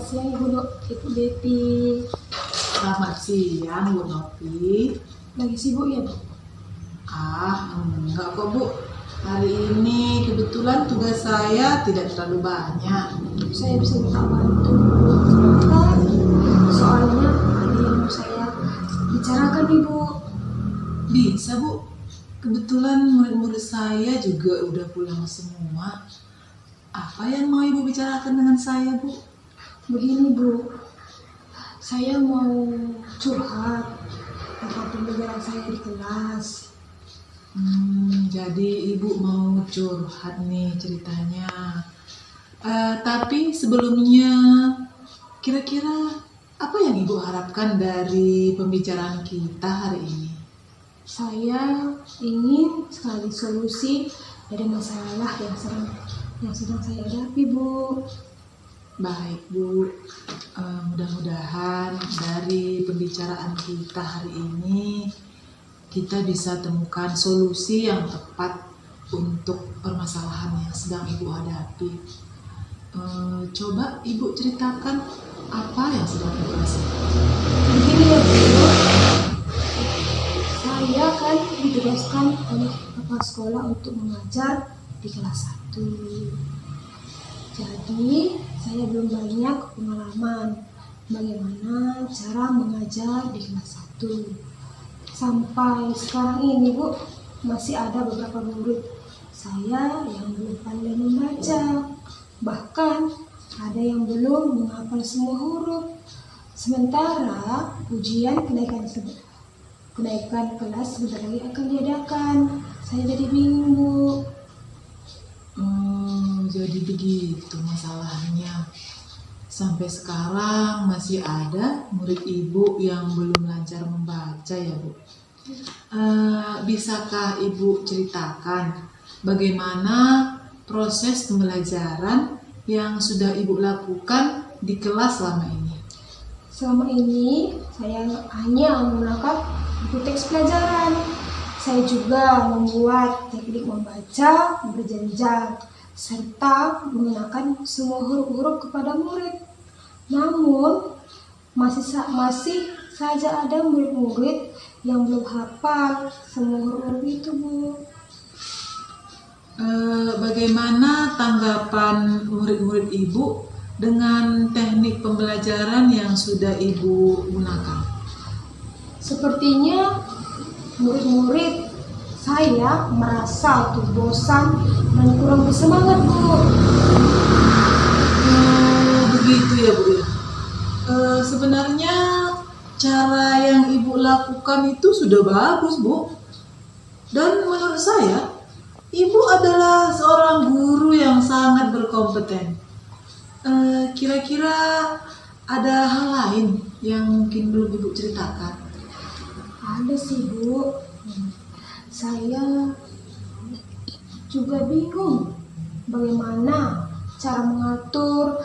siang Ibu Depi. Selamat siang Bu Novi. Lagi sibuk ya Bu? Enggak kok Bu. Hari ini kebetulan tugas saya tidak terlalu banyak. Saya bisa minta bantu sebentar. Soalnya ada yang mau saya bicarakan Ibu. Bisa Bu. Kebetulan murid-murid saya juga udah pulang semua. Apa yang mau Ibu bicarakan dengan saya Bu? Begini Bu, saya mau curhat tentang pembelajaran saya di kelas. Jadi Ibu mau curhat nih ceritanya. Tapi sebelumnya, kira-kira apa yang Ibu harapkan dari pembicaraan kita hari ini? Saya ingin sekali solusi dari masalah yang sedang saya hadapi Bu. Baik Bu, mudah-mudahan dari pembicaraan kita hari ini kita bisa temukan solusi yang tepat untuk permasalahan yang sedang Ibu hadapi. Coba Ibu ceritakan apa yang sedang Ibu rasakan. Begini ya Bu, saya kan ditugaskan oleh kepala sekolah untuk mengajar di kelas 1. Jadi saya belum banyak pengalaman bagaimana cara mengajar di kelas 1. Sampai sekarang ini Bu, masih ada beberapa murid saya yang belum pandai membaca. Bahkan ada yang belum menghafal semua huruf. Sementara ujian kenaikan kelas sebentar lagi akan diadakan. Saya jadi bingung Bu. Jadi begitu masalahnya. Sampai sekarang masih ada murid Ibu yang belum lancar membaca ya Bu. Bisakah Ibu ceritakan bagaimana proses pembelajaran yang sudah Ibu lakukan di kelas selama ini? Selama ini saya hanya menggunakan buku teks pelajaran. Saya juga membuat teknik membaca berjenjang serta menggunakan semua huruf-huruf kepada murid. Namun masih saja ada murid-murid yang belum hafal semua huruf-huruf itu Bu. Bagaimana tanggapan murid-murid Ibu dengan teknik pembelajaran yang sudah Ibu gunakan? Sepertinya murid-murid saya merasa bosan dan kurang bersemangat Bu. Begitu ya Bu ya. Sebenarnya cara yang Ibu lakukan itu sudah bagus Bu. Dan menurut saya Ibu adalah seorang guru yang sangat berkompeten. Kira-kira ada hal lain yang mungkin belum Ibu ceritakan? Ada sih Bu. Saya juga bingung bagaimana cara mengatur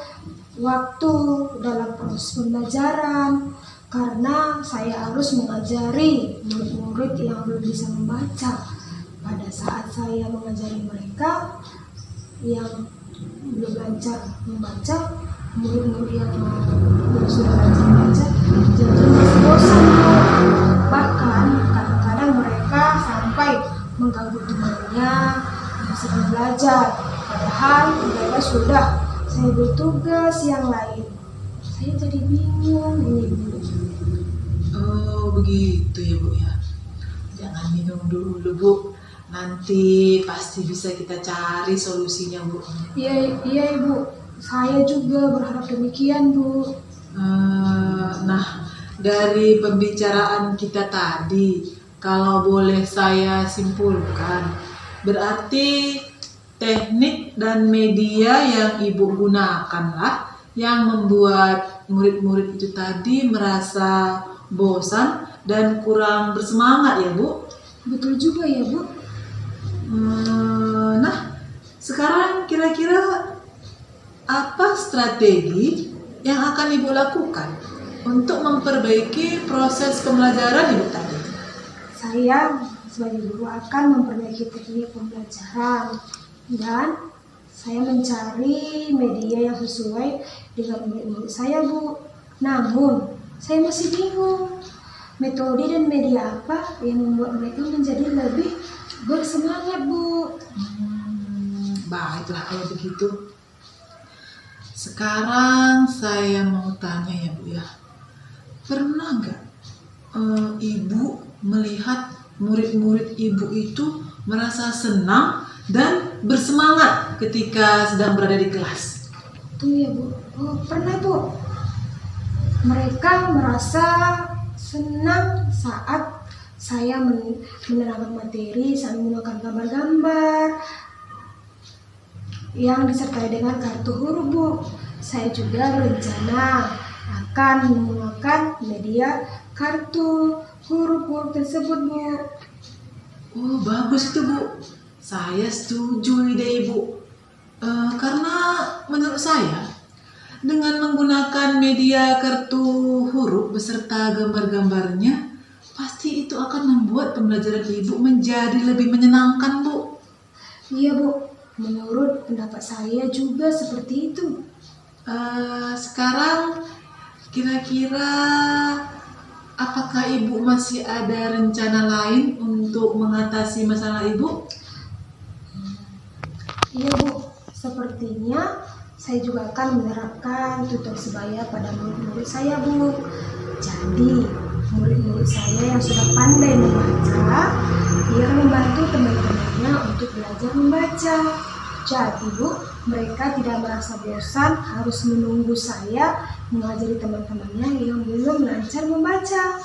waktu dalam proses pembelajaran karena saya harus mengajari murid-murid yang belum bisa membaca. Pada saat saya mengajari mereka yang belum lancar membaca, murid-murid yang sudah lancar membaca jadi masih bosan Bu. Bahkan kadang-kadang mereka sampai mengganggu temannya yang sedang belajar, padahal mereka sudah saya beri tugas yang lain. Saya jadi bingung ini Bu. Begitu ya Bu ya. Jangan bingung dulu Bu. Nanti pasti bisa kita cari solusinya Bu. Iya Ibu. Saya juga berharap demikian Bu. Nah, dari pembicaraan kita tadi, kalau boleh saya simpulkan, berarti teknik dan media yang Ibu gunakanlah yang membuat murid-murid itu tadi merasa bosan dan kurang bersemangat ya Bu? Betul juga ya Bu. Nah, sekarang kira-kira apa strategi yang akan Ibu lakukan untuk memperbaiki proses pembelajaran Ibu tadi? Saya sebagai guru akan memperbaiki teknik pembelajaran dan Saya mencari media yang sesuai dengan murid-murid saya, Bu. Namun, saya masih bingung metode dan media apa yang membuat mereka menjadi lebih bersemangat, Bu. Baiklah kalau begitu. Sekarang saya mau tanya ya Bu ya. Pernah nggak Ibu melihat murid-murid Ibu itu merasa senang dan bersemangat ketika sedang berada di kelas? Tuh ya, Bu. Oh, pernah, Bu. Mereka merasa senang saat saya menerangkan materi sambil menggunakan gambar-gambar yang disertai dengan kartu huruf, Bu. Saya juga berencana akan menggunakan media kartu huruf-huruf tersebut, Bu. Oh, bagus itu Bu. Saya setuju ide Ibu. Karena menurut saya dengan menggunakan media kartu huruf beserta gambar-gambarnya, pasti itu akan membuat pembelajaran Ibu menjadi lebih menyenangkan, Bu. Iya, Bu. Menurut pendapat saya juga seperti itu. Sekarang kira-kira apakah Ibu masih ada rencana lain untuk mengatasi masalah Ibu? Iya, Bu. Sepertinya saya juga akan menerapkan tutor sebaya pada murid-murid saya, Bu. Jadi, murid-murid saya yang sudah pandai membaca, dia akan membantu teman-temannya untuk belajar membaca. Jadi, Bu, mereka tidak merasa bosan harus menunggu saya mengajari teman-temannya yang belum lancar membaca.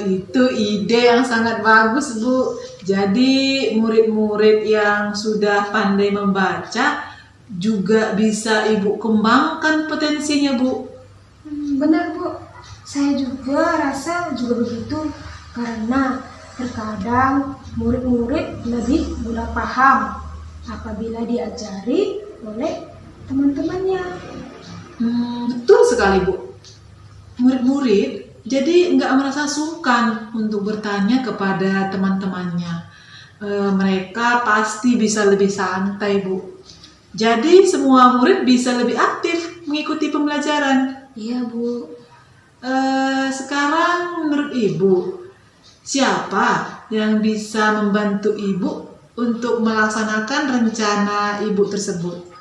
Itu ide yang sangat bagus, Bu. Jadi murid-murid yang sudah pandai membaca juga bisa Ibu kembangkan potensinya, Bu. Benar, Bu. Saya juga rasa juga begitu. Karena terkadang murid-murid lebih mudah paham apabila diajari oleh teman-temannya. Betul sekali, Bu. Murid-murid jadi nggak merasa sungkan untuk bertanya kepada teman-temannya. Mereka pasti bisa lebih santai, Bu. Jadi semua murid bisa lebih aktif mengikuti pembelajaran. Iya, Bu. Sekarang menurut Ibu, siapa yang bisa membantu Ibu untuk melaksanakan rencana Ibu tersebut?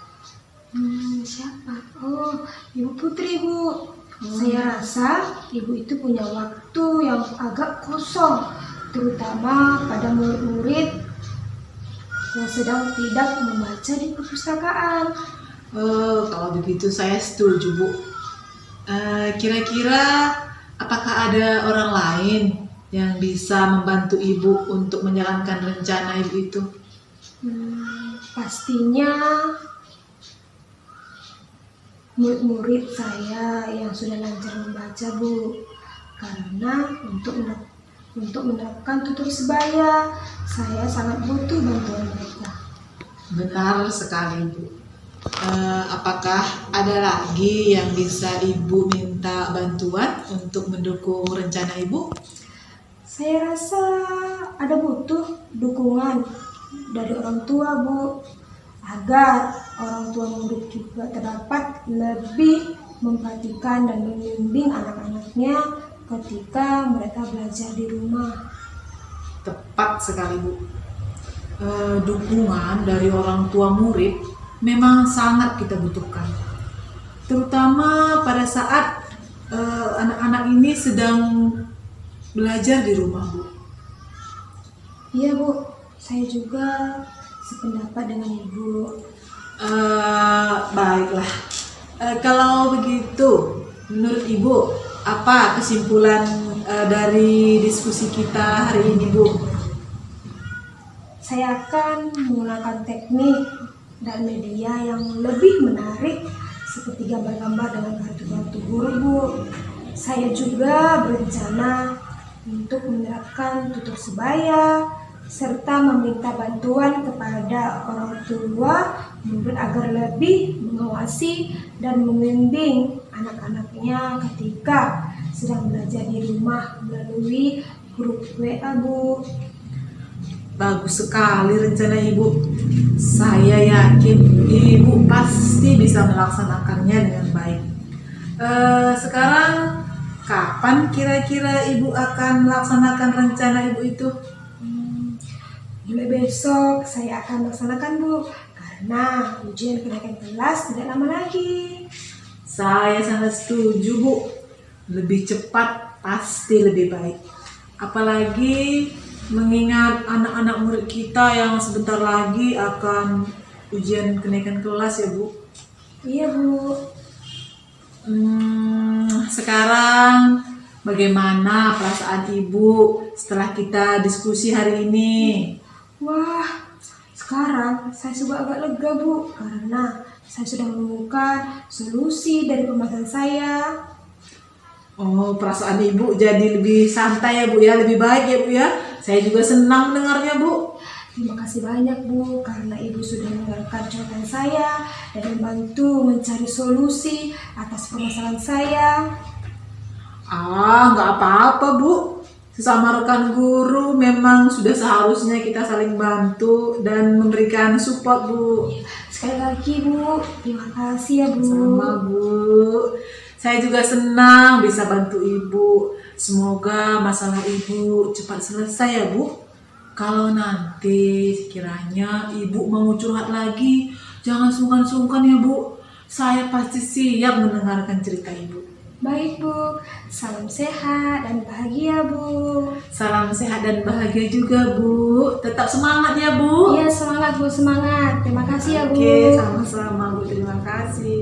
Siapa? Oh, Ibu Putri, Bu. Saya rasa Ibu itu punya waktu yang agak kosong, terutama pada murid-murid yang sedang tidak membaca di perpustakaan. Kalau begitu saya setuju, Bu. Kira-kira apakah ada orang lain yang bisa membantu Ibu untuk menjalankan rencana Ibu itu? Pastinya murid-murid saya yang sudah lancar membaca, Bu. Karena untuk menerapkan tutur sebaya, saya sangat butuh bantuan mereka. Benar sekali, Bu. Apakah ada lagi yang bisa Ibu minta bantuan untuk mendukung rencana Ibu? Saya rasa ada butuh dukungan dari orang tua, Bu, agar orang tua murid juga terdapat lebih memperhatikan dan membimbing anak-anaknya ketika mereka belajar di rumah. Tepat sekali, Bu. Dukungan dari orang tua murid memang sangat kita butuhkan, terutama pada saat anak-anak ini sedang belajar di rumah, Bu. Iya, Bu, saya juga sependapat dengan Ibu. Baiklah, kalau begitu menurut Ibu apa kesimpulan dari diskusi kita hari ini, Bu? Saya akan menggunakan teknik dan media yang lebih menarik seperti gambar-gambar dengan kartu-kartu huruf, Bu. Saya juga berencana untuk menerapkan tutur sebaya serta meminta bantuan kepada orang tua murid agar lebih mengawasi dan membimbing anak-anaknya ketika sedang belajar di rumah melalui grup WA, Bu. bagus sekali rencana Ibu. Saya yakin Ibu pasti bisa melaksanakannya dengan baik. Sekarang kapan kira-kira Ibu akan melaksanakan rencana Ibu itu? Mulai besok saya akan laksanakan Bu, karena ujian kenaikan kelas tidak lama lagi. Saya sangat setuju Bu. Lebih cepat pasti lebih baik. Apalagi mengingat anak-anak murid kita yang sebentar lagi akan ujian kenaikan kelas ya Bu. Iya Bu. Sekarang bagaimana perasaan Ibu setelah kita diskusi hari ini? Wah, sekarang saya sudah agak lega Bu, karena saya sudah menemukan solusi dari pembahasan saya. Oh, perasaan Ibu jadi lebih santai ya Bu ya, lebih baik ya Bu ya. Saya juga senang mendengarnya Bu. Terima kasih banyak Bu, karena Ibu sudah mendengarkan curhatan saya dan membantu mencari solusi atas permasalahan saya. Nggak apa-apa Bu. Sesama rekan guru memang sudah seharusnya kita saling bantu dan memberikan support Bu. Sekali lagi Bu, terima kasih ya Bu. Sama Bu. Saya juga senang bisa bantu Ibu. Semoga masalah Ibu cepat selesai ya Bu. Kalau nanti sekiranya Ibu mau curhat lagi, jangan sungkan-sungkan ya Bu. Saya pasti siap mendengarkan cerita Ibu. Baik Bu, salam sehat dan bahagia Bu. Salam sehat dan bahagia juga Bu. Tetap semangat ya Bu. Iya semangat Bu, semangat. Terima kasih ya Bu. Oke, sama-sama Bu. Terima kasih.